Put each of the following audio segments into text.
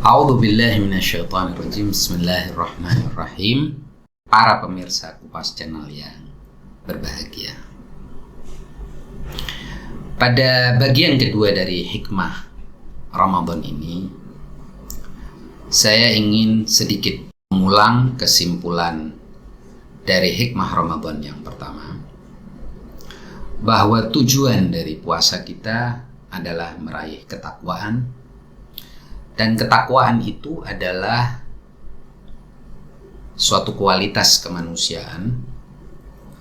A'udzu billahi minasyaitonir rajim. Bismillahirrahmanirrahim. Para pemirsa Kupas Channel yang berbahagia. Pada bagian kedua dari hikmah Ramadan ini, saya ingin sedikit mengulang kesimpulan dari hikmah Ramadan yang pertama, bahwa tujuan dari puasa kita adalah meraih ketakwaan. Dan ketakwaan itu adalah suatu kualitas kemanusiaan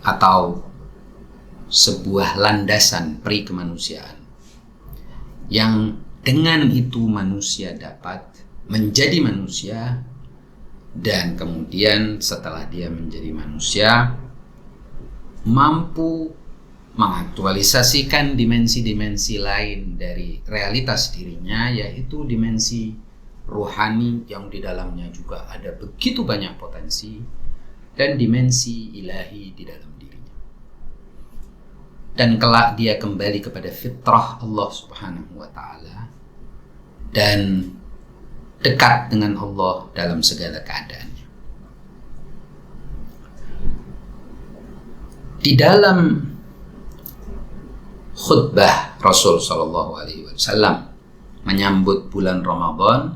atau sebuah landasan pri kemanusiaan yang dengan itu manusia dapat menjadi manusia, dan kemudian setelah dia menjadi manusia mampu mengaktualisasikan dimensi-dimensi lain dari realitas dirinya, yaitu dimensi rohani yang di dalamnya juga ada begitu banyak potensi, dan dimensi ilahi di dalam dirinya. Dan kelak dia kembali kepada fitrah Allah Subhanahu wa ta'ala dan dekat dengan Allah dalam segala keadaannya. Di dalam khutbah Rasul Shallallahu Alaihi Wasallam menyambut bulan Ramadan,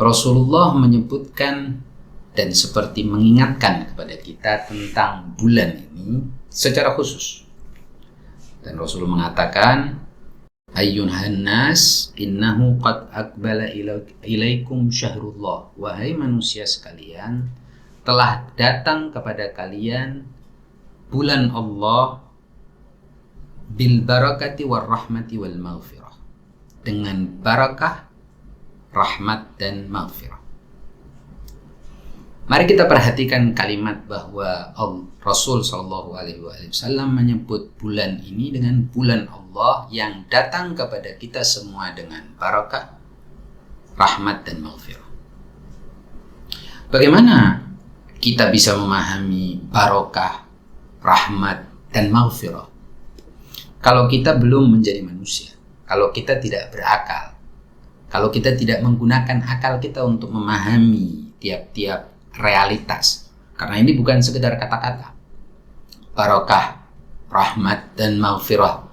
Rasulullah menyebutkan dan seperti mengingatkan kepada kita tentang bulan ini secara khusus. Dan Rasul mengatakan, Ayyuhan nas, innahu qad aqbala ilaikum syahrullah. Wahai manusia sekalian, telah datang kepada kalian bulan Allah bil barakati war rahmati wal maghfirah, dengan barakah, rahmat dan maghfirah. Mari kita perhatikan kalimat bahwa Rasul Shallallahu Alaihi Wasallam menyebut bulan ini dengan bulan Allah yang datang kepada kita semua dengan barakah, rahmat dan maghfirah. Bagaimana kita bisa memahami barakah, rahmat dan maghfirah kalau kita belum menjadi manusia, kalau kita tidak berakal, kalau kita tidak menggunakan akal kita untuk memahami tiap-tiap realitas? Karena ini bukan sekedar kata-kata. Barakah, rahmat dan maghfirah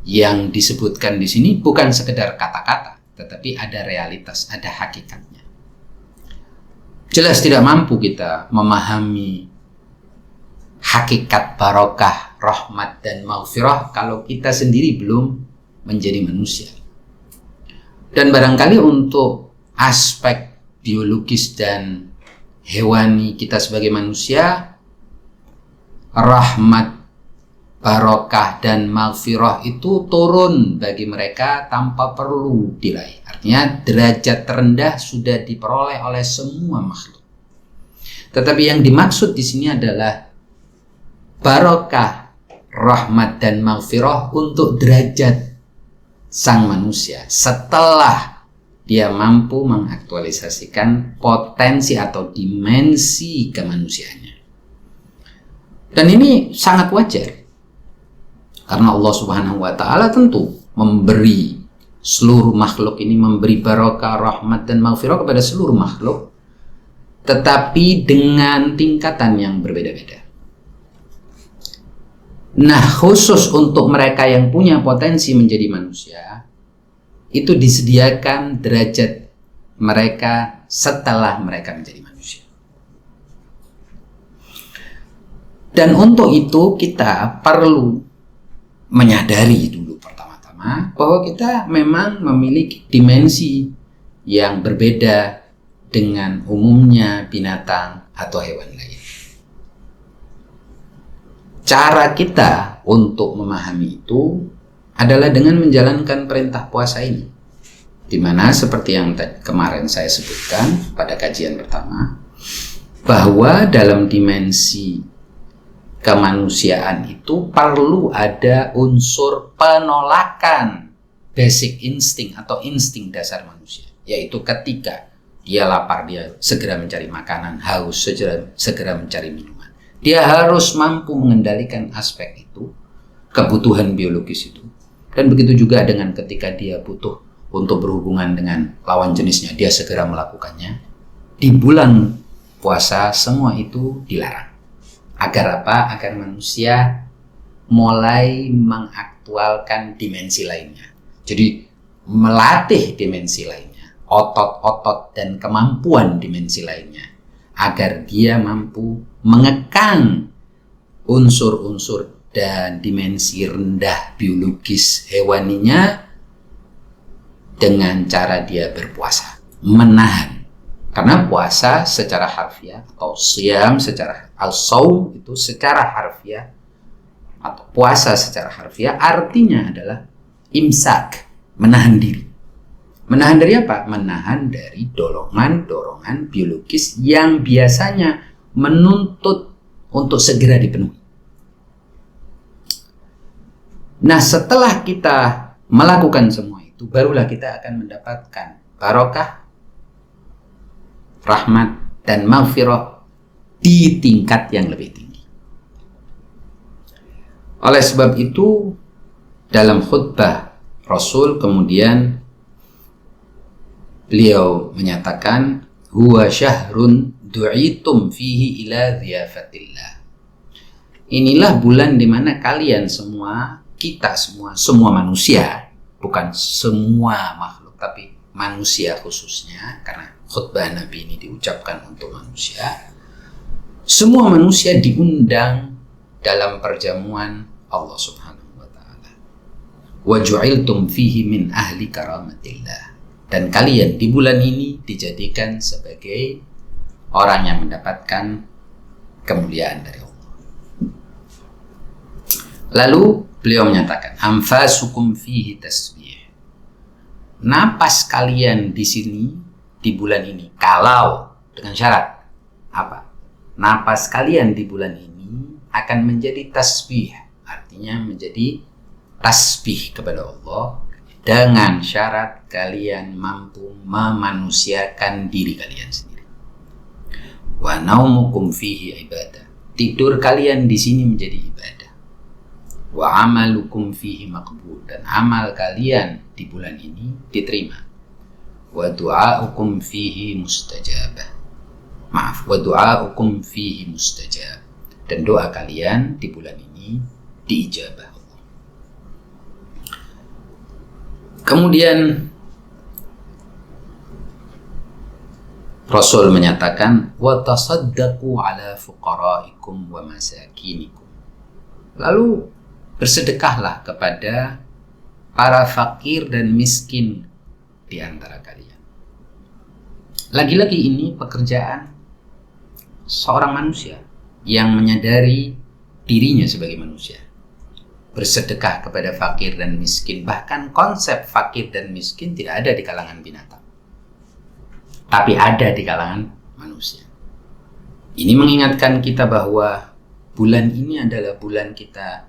yang disebutkan di sini bukan sekedar kata-kata, tetapi ada realitas, ada hakikatnya. Jelas tidak mampu kita memahami hakikat barakah, rahmat dan maghfirah kalau kita sendiri belum menjadi manusia. Dan barangkali untuk aspek biologis dan hewani kita sebagai manusia, rahmat, barakah dan maghfirah itu turun bagi mereka tanpa perlu diraih. Artinya derajat terendah sudah diperoleh oleh semua makhluk. Tetapi yang dimaksud di sini adalah barakah, rahmat dan maghfirah untuk derajat sang manusia setelah dia mampu mengaktualisasikan potensi atau dimensi kemanusiaannya. Dan ini sangat wajar, karena Allah Subhanahu wa ta'ala tentu memberi seluruh makhluk ini, memberi barakah, rahmat dan maghfirah kepada seluruh makhluk, tetapi dengan tingkatan yang berbeda-beda. Nah, khusus untuk mereka yang punya potensi menjadi manusia, itu disediakan derajat mereka setelah mereka menjadi manusia. Dan untuk itu kita perlu menyadari dulu pertama-tama bahwa kita memang memiliki dimensi yang berbeda dengan umumnya binatang atau hewan lain. Cara kita untuk memahami itu adalah dengan menjalankan perintah puasa ini, di mana seperti yang kemarin saya sebutkan pada kajian pertama, bahwa dalam dimensi kemanusiaan itu perlu ada unsur penolakan basic insting atau insting dasar manusia, yaitu ketika dia lapar, dia segera mencari makanan, haus, segera mencari minuman. Dia harus mampu mengendalikan aspek itu, kebutuhan biologis itu. Dan begitu juga dengan ketika dia butuh untuk berhubungan dengan lawan jenisnya, dia segera melakukannya. Di bulan puasa semua itu dilarang. Agar apa? Agar manusia mulai mengaktualkan dimensi lainnya. Jadi melatih dimensi lainnya, otot-otot dan kemampuan dimensi lainnya, agar dia mampu mengekang unsur-unsur dan dimensi rendah biologis hewaninya dengan cara dia berpuasa, menahan. Karena puasa secara harfiah atau siam secara al-shaum itu secara harfiah atau puasa secara harfiah artinya adalah imsak, menahan diri. Menahan dari apa? Menahan dari dorongan-dorongan biologis yang biasanya menuntut untuk segera dipenuhi. Nah, setelah kita melakukan semua itu, barulah kita akan mendapatkan barokah, rahmat, dan maghfirah di tingkat yang lebih tinggi. Oleh sebab itu, dalam khutbah Rasul kemudian beliau menyatakan, huwa syahrun du'itum fihi ila dhiyafatillah. Inilah bulan di mana kalian semua, kita semua manusia, bukan semua makhluk, tapi manusia khususnya, karena khutbah Nabi ini diucapkan untuk manusia. Semua manusia diundang dalam perjamuan Allah Subhanahu wa ta'ala. Wa ju'iltum fihi min ahli karamatillah. Dan kalian di bulan ini dijadikan sebagai orang yang mendapatkan kemuliaan dari Allah. Lalu beliau menyatakan, anfasukum fihi tasbih. Napas kalian di sini di bulan ini, kalau dengan syarat apa? Napas kalian di bulan ini akan menjadi tasbih, artinya menjadi tasbih kepada Allah, dengan syarat kalian mampu memanusiakan diri kalian sendiri. Wa naumukum fihi ibadah. Tidur kalian di sini menjadi ibadah. Wa amalukum fihi maqbul, dan amal kalian di bulan ini diterima. Wa du'aukum fihi mustajabah. Wa du'aukum fihi mustajab, dan doa kalian di bulan ini diijabah Allah. Kemudian Rasul menyatakan, wa tasaddaqu ala fuqaraikum wa masakinikum. Lalu bersedekahlah kepada para fakir dan miskin di antara kalian. Lagi-lagi ini pekerjaan seorang manusia yang menyadari dirinya sebagai manusia. Bersedekah kepada fakir dan miskin. Bahkan konsep fakir dan miskin tidak ada di kalangan binatang, tapi ada di kalangan manusia. Ini mengingatkan kita bahwa bulan ini adalah bulan kita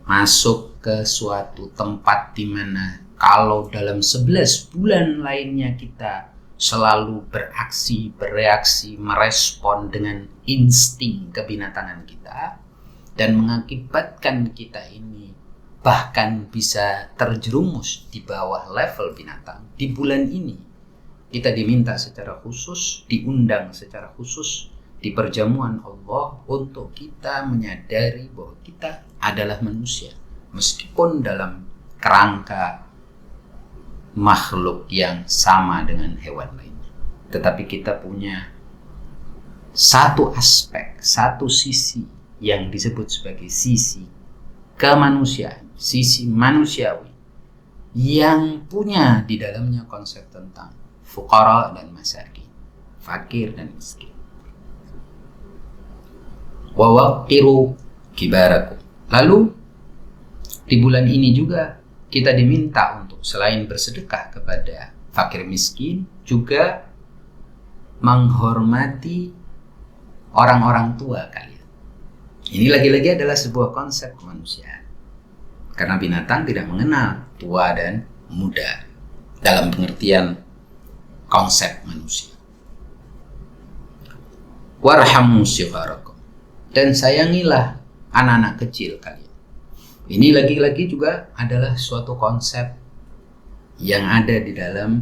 masuk ke suatu tempat di mana kalau dalam 11 bulan lainnya kita selalu beraksi, bereaksi, merespon dengan insting kebinatangan kita dan mengakibatkan kita ini bahkan bisa terjerumus di bawah level binatang. Di bulan ini kita diminta secara khusus, diundang secara khusus di perjamuan Allah untuk kita menyadari bahwa kita adalah manusia, meskipun dalam kerangka makhluk yang sama dengan hewan lainnya, tetapi kita punya satu aspek, satu sisi yang disebut sebagai sisi kemanusiaan, sisi manusiawi, yang punya di dalamnya konsep tentang fuqara dan masakin, fakir dan miskin. Wa waqiru kibarakum. Lalu di bulan ini juga kita diminta untuk selain bersedekah kepada fakir miskin, juga menghormati orang-orang tua kalian. Ini lagi-lagi adalah sebuah konsep kemanusiaan, karena binatang tidak mengenal tua dan muda dalam pengertian konsep manusia. Warhamu shigharakum, dan sayangilah anak-anak kecil kalian. Ini lagi-lagi juga adalah suatu konsep yang ada di dalam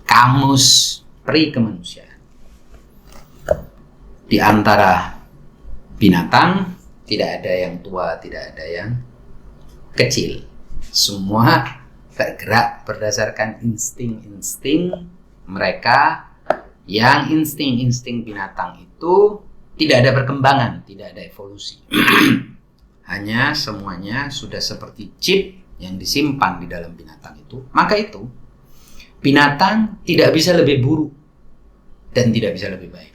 kamus pre-kemanusiaan. Di antara binatang tidak ada yang tua, tidak ada yang kecil. Semua bergerak berdasarkan insting-insting mereka, yang insting-insting binatang itu tidak ada perkembangan, tidak ada evolusi. Hanya semuanya sudah seperti chip yang disimpan di dalam binatang itu. Maka itu binatang tidak bisa lebih buruk dan tidak bisa lebih baik.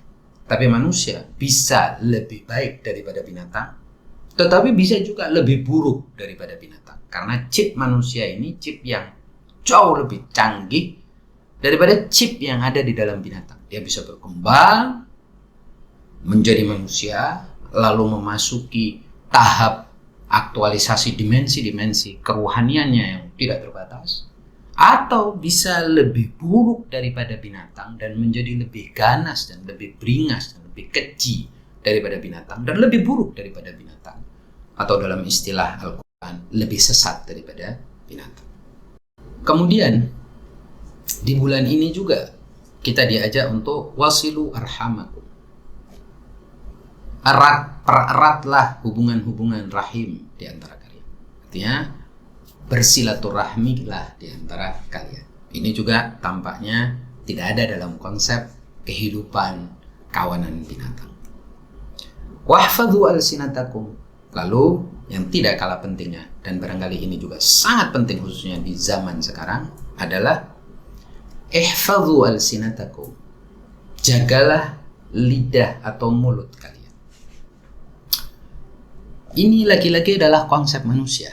Tapi manusia bisa lebih baik daripada binatang, tetapi bisa juga lebih buruk daripada binatang. Karena chip manusia ini chip yang jauh lebih canggih daripada chip yang ada di dalam binatang. Dia bisa berkembang menjadi manusia, lalu memasuki tahap aktualisasi dimensi-dimensi keruhaniannya yang tidak terbatas, atau bisa lebih buruk daripada binatang dan menjadi lebih ganas dan lebih beringas dan lebih keji daripada binatang dan lebih buruk daripada binatang, atau dalam istilah Al-Quran lebih sesat daripada binatang. Kemudian di bulan ini juga kita diajak untuk wasilu arhamakum, eratlah hubungan-hubungan rahim di antara kalian. Artinya bersilaturahmilah di antara kalian. Ini juga tampaknya tidak ada dalam konsep kehidupan kawanan binatang. Wahfadhu alsinatakum. Lalu yang tidak kalah pentingnya, dan barangkali ini juga sangat penting khususnya di zaman sekarang, adalah ihfadhu alsinatakum. Jagalah lidah atau mulut kalian. Ini lagi-lagi adalah konsep manusia.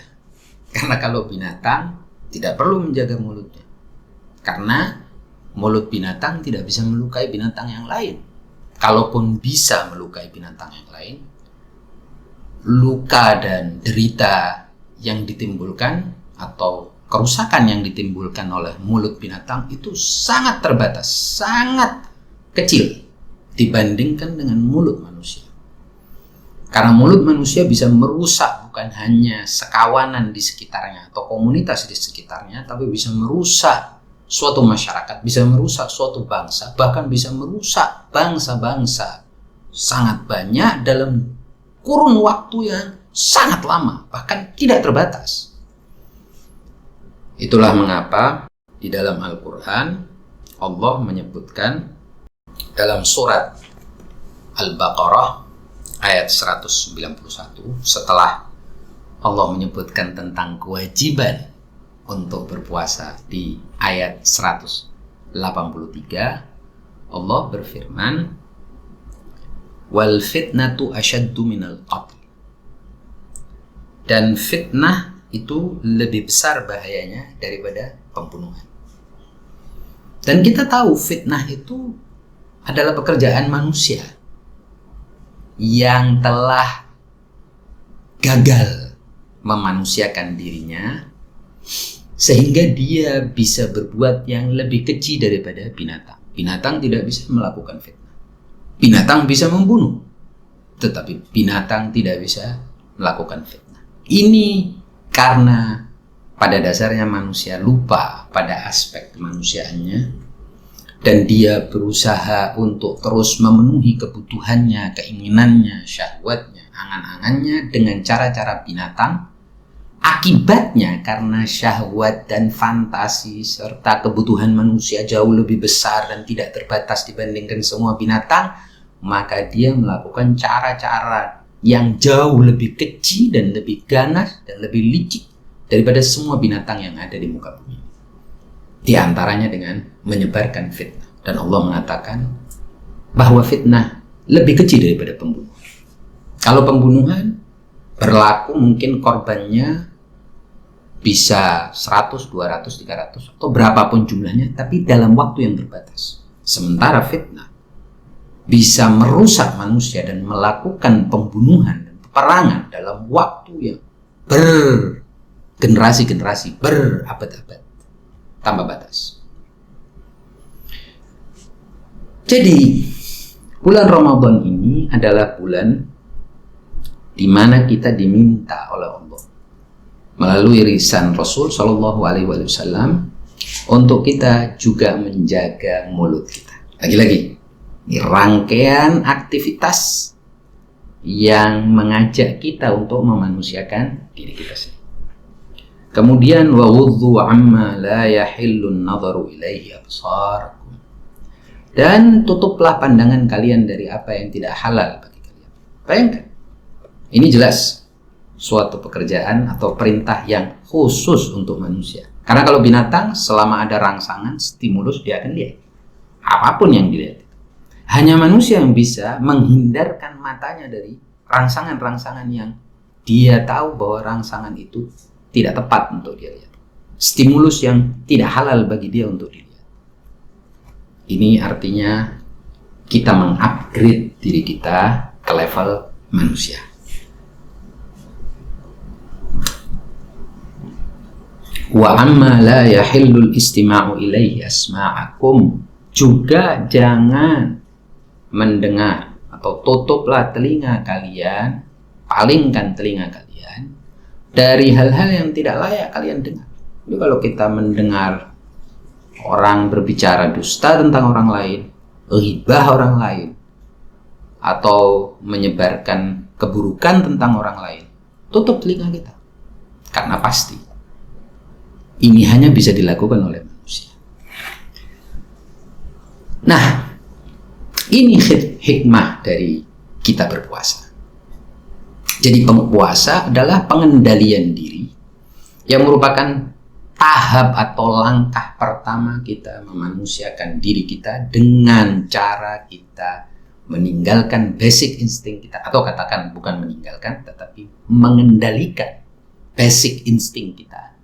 Karena kalau binatang tidak perlu menjaga mulutnya. Karena mulut binatang tidak bisa melukai binatang yang lain. Kalaupun bisa melukai binatang yang lain, luka dan derita yang ditimbulkan atau kerusakan yang ditimbulkan oleh mulut binatang itu sangat terbatas, sangat kecil dibandingkan dengan mulut manusia. Karena mulut manusia bisa merusak bukan hanya sekawanan di sekitarnya atau komunitas di sekitarnya, tapi bisa merusak suatu masyarakat, bisa merusak suatu bangsa, bahkan bisa merusak bangsa-bangsa sangat banyak dalam kurun waktu yang sangat lama, bahkan tidak terbatas. Itulah mengapa di dalam Al-Quran Allah menyebutkan dalam surat Al-Baqarah ayat 191, setelah Allah menyebutkan tentang kewajiban untuk berpuasa di ayat 183, Allah berfirman, wal fitnatu asyaddu minal qatl. Dan fitnah itu lebih besar bahayanya daripada pembunuhan. Dan kita tahu fitnah itu adalah pekerjaan manusia yang telah gagal memanusiakan dirinya sehingga dia bisa berbuat yang lebih keji daripada binatang. Binatang tidak bisa melakukan fitnah. Binatang bisa membunuh, tetapi binatang tidak bisa melakukan fitnah. Ini karena pada dasarnya manusia lupa pada aspek kemanusiaannya, dan dia berusaha untuk terus memenuhi kebutuhannya, keinginannya, syahwatnya, angan-angannya dengan cara-cara binatang. Akibatnya karena syahwat dan fantasi serta kebutuhan manusia jauh lebih besar dan tidak terbatas dibandingkan semua binatang, maka dia melakukan cara-cara yang jauh lebih keji dan lebih ganas dan lebih licik daripada semua binatang yang ada di muka bumi. Di antaranya dengan menyebarkan fitnah. Dan Allah mengatakan bahwa fitnah lebih kecil daripada pembunuhan. Kalau pembunuhan berlaku mungkin korbannya bisa 100, 200, 300 atau berapapun jumlahnya, tapi dalam waktu yang terbatas. Sementara fitnah bisa merusak manusia dan melakukan pembunuhan dan peperangan dalam waktu yang bergenerasi-generasi, berabad-abad, tanpa batas. Jadi bulan Ramadan ini adalah bulan di mana kita diminta oleh Allah melalui lisan Rasul Shallallahu Alaihi Wasallam untuk kita juga menjaga mulut kita. Lagi-lagi, ini rangkaian aktivitas yang mengajak kita untuk memanusiakan diri kita sendiri. Kemudian wawudhu amma la yahillun nadharu ilaihi absarakum. Dan tutuplah pandangan kalian dari apa yang tidak halal bagi kalian. Bayangkan, ini jelas suatu pekerjaan atau perintah yang khusus untuk manusia. Karena kalau binatang, selama ada rangsangan, stimulus, dia akan lihat apapun yang dilihat. Hanya manusia yang bisa menghindarkan matanya dari rangsangan-rangsangan yang dia tahu bahwa rangsangan itu tidak tepat untuk dia lihat. Stimulus yang tidak halal bagi dia untuk dilihat. Ini artinya kita mengupgrade diri kita ke level manusia. Wa amma la yahillul istima'u ilaihi asma'akum. Juga jangan mendengar atau tutuplah telinga kalian, palingkan telinga kalian dari hal-hal yang tidak layak kalian dengar. Jadi kalau kita mendengar orang berbicara dusta tentang orang lain, ghibah orang lain, atau menyebarkan keburukan tentang orang lain, tutup telinga kita. Karena pasti ini hanya bisa dilakukan oleh manusia. Nah, ini hikmah dari kita berpuasa. Jadi puasa adalah pengendalian diri yang merupakan tahap atau langkah pertama kita memanusiakan diri kita dengan cara kita meninggalkan basic insting kita, atau katakan bukan meninggalkan tetapi mengendalikan basic insting kita,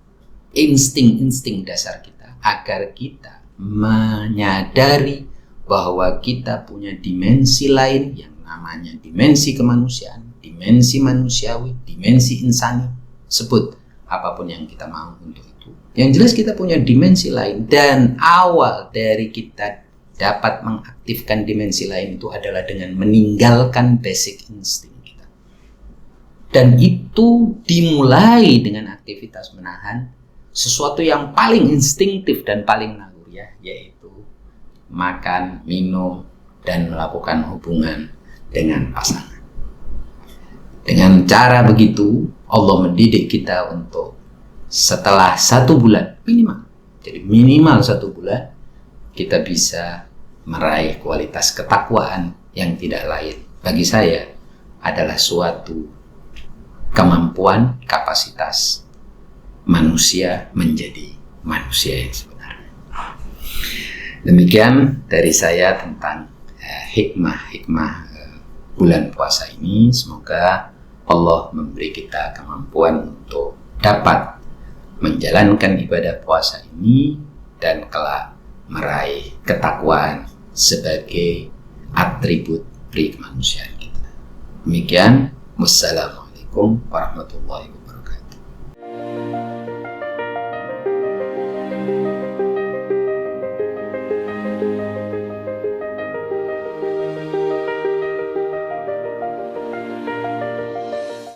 insting-insting dasar kita, agar kita menyadari bahwa kita punya dimensi lain yang namanya dimensi kemanusiaan, dimensi manusiawi, dimensi insani, sebut apapun yang kita mau untuk itu. Yang jelas kita punya dimensi lain, dan awal dari kita dapat mengaktifkan dimensi lain itu adalah dengan meninggalkan basic insting kita. Dan itu dimulai dengan aktivitas menahan sesuatu yang paling instinktif dan paling naluriah, yaitu makan, minum, dan melakukan hubungan dengan pasangan. Dengan cara begitu, Allah mendidik kita untuk setelah 1 bulan minimal, jadi minimal 1 bulan, kita bisa meraih kualitas ketakwaan yang tidak lain bagi saya adalah suatu kemampuan, kapasitas manusia menjadi manusia yang sebenarnya. Demikian dari saya tentang hikmah-hikmah bulan puasa ini. Semoga Allah memberi kita kemampuan untuk dapat menjalankan ibadah puasa ini dan kelak meraih ketakwaan sebagai atribut pri kemanusiaan kita. Demikian, wassalamualaikum warahmatullahi wabarakatuh.